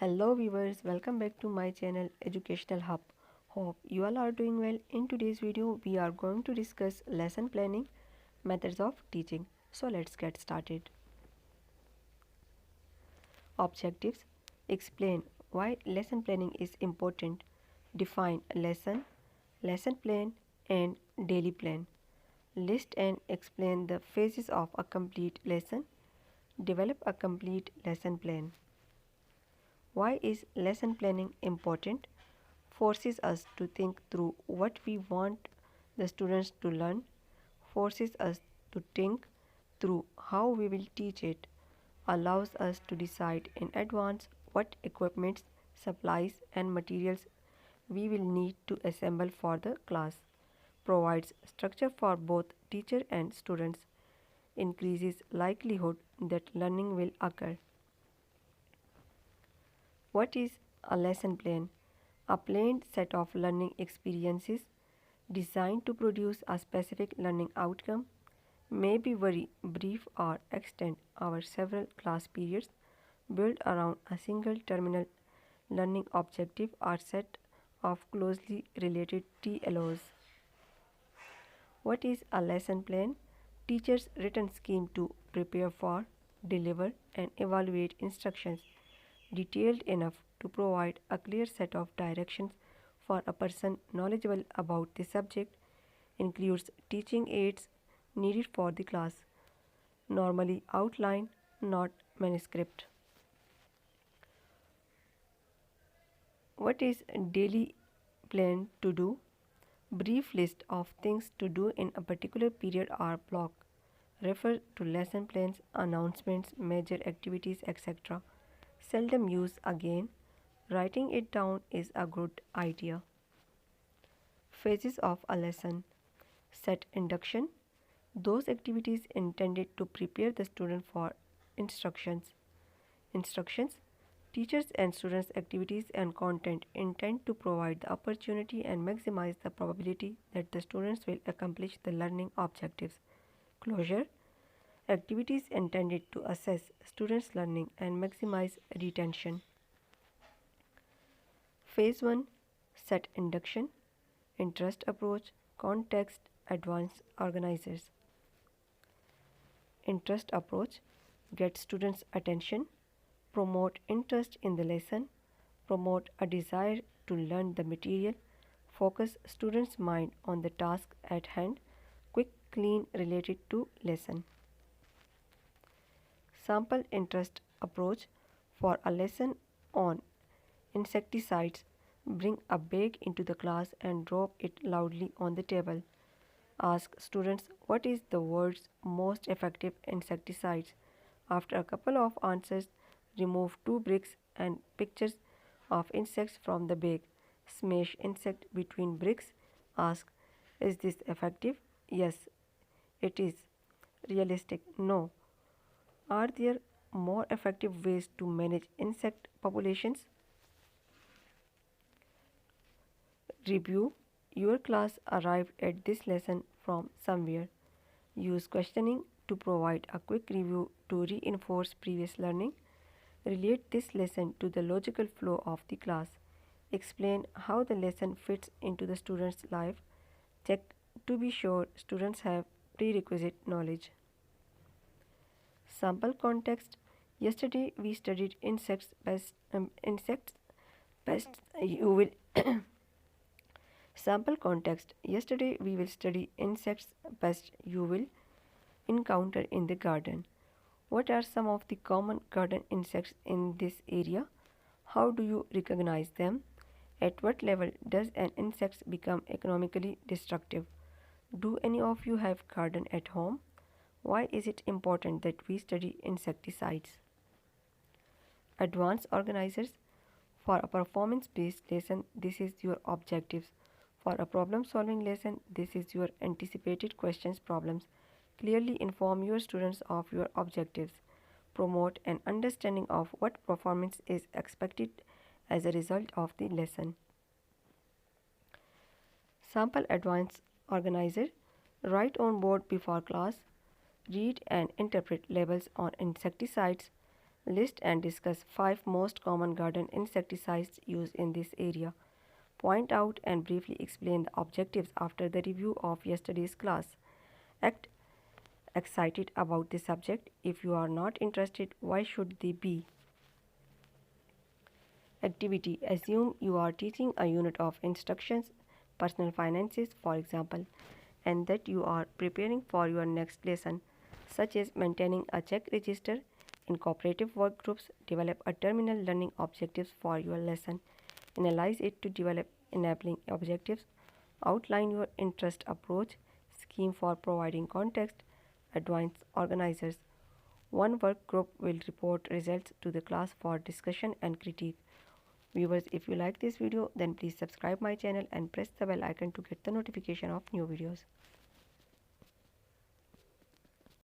Hello viewers, welcome back to my channel Educational Hub. Hope you all are doing well. In today's video, we are going to discuss lesson planning, methods of teaching. So let's get started. Objectives: explain why lesson planning is important. Define lesson, lesson plan and daily plan. List and explain the phases of a complete lesson. Develop a complete lesson plan. Why is lesson planning important? Forces us to think through what we want the students to learn, forces us to think through how we will teach it, allows us to decide in advance what equipments, supplies, and materials we will need to assemble for the class, provides structure for both teacher and students, increases likelihood that learning will occur. What is a lesson plan? A planned set of learning experiences designed to produce a specific learning outcome, may be very brief or extend over several class periods, built around a single terminal learning objective or set of closely related TLOs. What is a lesson plan? Teacher's written scheme to prepare for, deliver, and evaluate instructions detailed enough to provide a clear set of directions for a person knowledgeable about the subject, includes teaching aids needed for the class, normally outline, not manuscript. What is daily plan to do? Brief list of things to do in a particular period or block. Refer to lesson plans, announcements, major activities, etc. Seldom use again. Writing it down is a good idea. Phases of a lesson: set induction, those activities intended to prepare the student for instructions. Instructions: teachers and students' activities and content intend to provide the opportunity and maximize the probability that the students will accomplish the learning objectives. Closure: activities intended to assess students' learning and maximize retention. Phase 1: set induction, interest approach, context, advanced organizers. Interest approach: get students' attention, promote interest in the lesson, promote a desire to learn the material, focus students' mind on the task at hand, quick, clean, related to lesson. Sample interest approach: for a lesson on insecticides, bring a bag into the class and drop it loudly on the table. Ask students what is the world's most effective insecticides. After a couple of answers, remove two bricks and pictures of insects from the bag. Smash insect between bricks. Ask, is this effective? Yes, it is. Realistic? No. Are there more effective ways to manage insect populations? Review: your class arrived at this lesson from somewhere. Use questioning to provide a quick review to reinforce previous learning. Relate this lesson to the logical flow of the class. Explain how the lesson fits into the student's life. Check to be sure students have prerequisite knowledge. Sample context: yesterday we studied insects pests. You will Sample context: yesterday we will study insects pests you will encounter in the garden. What are some of the common garden insects in this area? How do you recognize them? At what level does an insect become economically destructive? Do any of you have garden at home? Why is it important that we study insecticides? Advanced organizers: for a performance based lesson, this is your objectives. For a problem solving lesson, this is your anticipated questions problems. Clearly inform your students of your objectives. Promote an understanding of what performance is expected as a result of the lesson. Sample advanced organizer: write on board before class. Read and interpret labels on insecticides. List and discuss 5 most common garden insecticides used in this area. Point out and briefly explain the objectives after the review of yesterday's class. Act excited about the subject. If you are not interested, why should they be? Activity. Assume you are teaching a unit of instructions, personal finances, for example, and that you are preparing for your next lesson, such as maintaining a check register. In cooperative work groups, develop a terminal learning objectives for your lesson. Analyze it to develop enabling objectives. Outline your interest approach, scheme for providing context, advise organizers. One work group will report results to the class for discussion and critique. Viewers, if you like this video, then please subscribe my channel and press the bell icon to get the notification of new videos.